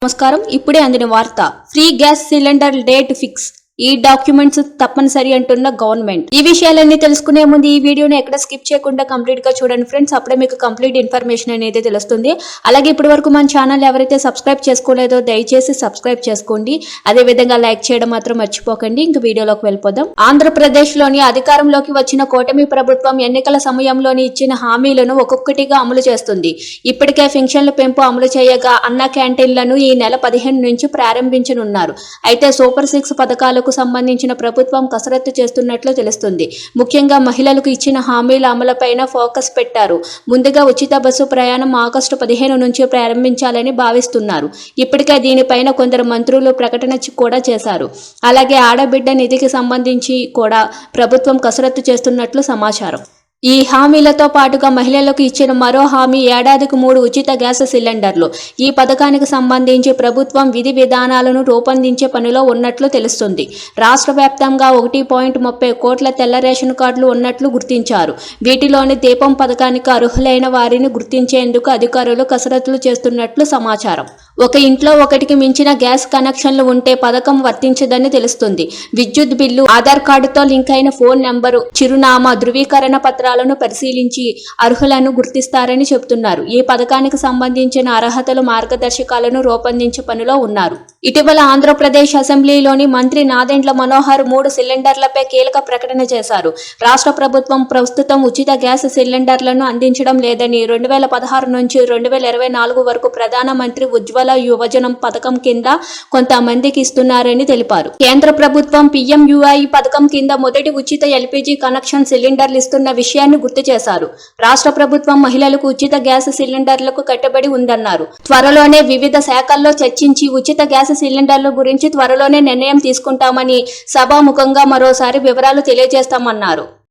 నమస్కారం. ఇప్పుడే అందిన వార్త. Free gas cylinder date fix. ఈ డాక్యుమెంట్స్ తప్పనిసరి అంటున్న గవర్నమెంట్. ఈ విషయాలన్నీ తెలుసుకునే ముందు ఈ వీడియోని ఎక్కడ స్కిప్ చేయకుండా కంప్లీట్ గా చూడండి ఫ్రెండ్స్. అప్పుడే మీకు కంప్లీట్ ఇన్ఫర్మేషన్ అనేది తెలుస్తుంది. అలాగే ఇప్పటి వరకు మన ఛానల్ ఎవరైతే సబ్స్క్రైబ్ చేసుకోలేదో దయచేసి సబ్స్క్రైబ్ చేసుకోండి. అదే విధంగా లైక్ చేయడం మాత్రం మర్చిపోకండి. ఇంక వీడియోలోకి వెళ్ళిపోదాం. ఆంధ్రప్రదేశ్ లోని అధికారంలోకి వచ్చిన కూటమి ప్రభుత్వం ఎన్నికల సమయంలోని ఇచ్చిన హామీలను ఒక్కొక్కటిగా అమలు చేస్తుంది. ఇప్పటికే పెన్షన్ల పెంపు అమలు చేయగా అన్న క్యాంటీన్లను ఈ నెల 15 నుంచి ప్రారంభించనున్నారు. అయితే సూపర్ 6 పథకాలకు సంబంధించిన ప్రభుత్వం కసరత్తు చేస్తున్నట్లు తెలుస్తుంది. ముఖ్యంగా మహిళలకు ఇచ్చిన హామీల అమలుపైన ఫోకస్ పెట్టారు. ముందుగా ఉచిత బస్సు ప్రయాణం ఆగస్టు 15 నుంచి ప్రారంభించాలని భావిస్తున్నారు. ఇప్పటికే దీనిపైన కొందరు మంత్రులు ప్రకటన కూడా చేశారు. అలాగే ఆడబిడ్డ నిధికి సంబంధించి కూడా ప్రభుత్వం కసరత్తు చేస్తున్నట్లు సమాచారం. ఈ హామీలతో పాటుగా మహిళలకు ఇచ్చిన మరో హామీ ఏడాదికి 3 ఉచిత గ్యాస్ సిలిండర్లు. ఈ పథకానికి సంబంధించి ప్రభుత్వం విధి విధానాలను రూపొందించే పనిలో ఉన్నట్లు తెలుస్తుంది. రాష్ట్ర వ్యాప్తంగా 1.30 కోట్ల తెల్ల రేషన్ కార్డులు ఉన్నట్లు గుర్తించారు. వీటిలోని దీపం పథకానికి అర్హులైన వారిని గుర్తించేందుకు అధికారులు కసరత్తులు చేస్తున్నట్లు సమాచారం. ఒక ఇంట్లో ఒకటికి మించిన గ్యాస్ కనెక్షన్లు ఉంటే పథకం వర్తించదని తెలుస్తుంది. విద్యుత్ బిల్లు, ఆధార్ కార్డుతో లింక్ అయిన ఫోన్ నెంబరు, చిరునామా ధృవీకరణ పత్రాలను పరిశీలించి అర్హులను గుర్తిస్తారని చెబుతున్నారు. ఈ పథకానికి సంబంధించిన అర్హతలు మార్గదర్శకాలను రూపొందించే పనిలో ఉన్నారు. ఇటీవల ఆంధ్రప్రదేశ్ అసెంబ్లీలోని మంత్రి నాదెండ్ల మనోహర్ 3 సిలిండర్లపై కీలక ప్రకటన చేశారు. రాష్ట్ర ప్రభుత్వం ప్రస్తుతం ఉచిత గ్యాస్ సిలిండర్లను అందించడం లేదని 2016 నుంచి 2024 వరకు ప్రధానమంత్రి ఉజ్వల యువజనం పథకం కింద కొంతమందికి ఇస్తున్నారని తెలిపారు. కేంద్ర ప్రభుత్వం PMUI పథకం కింద మొదటి ఉచిత LPG కనెక్షన్ సిలిండర్లు ఇస్తున్న విషయాన్ని గుర్తు చేశారు. రాష్ట్ర ప్రభుత్వం మహిళలకు ఉచిత గ్యాస్ సిలిండర్లకు కట్టుబడి ఉందన్నారు. త్వరలోనే వివిధ శాఖల్లో చర్చించి ఉచిత గ్యాస్ సిలిండర్ల గురించి త్వరలోనే నిర్ణయం తీసుకుంటామని సభాముఖంగా మరోసారి వివరాలు తెలియజేస్తామన్నారు.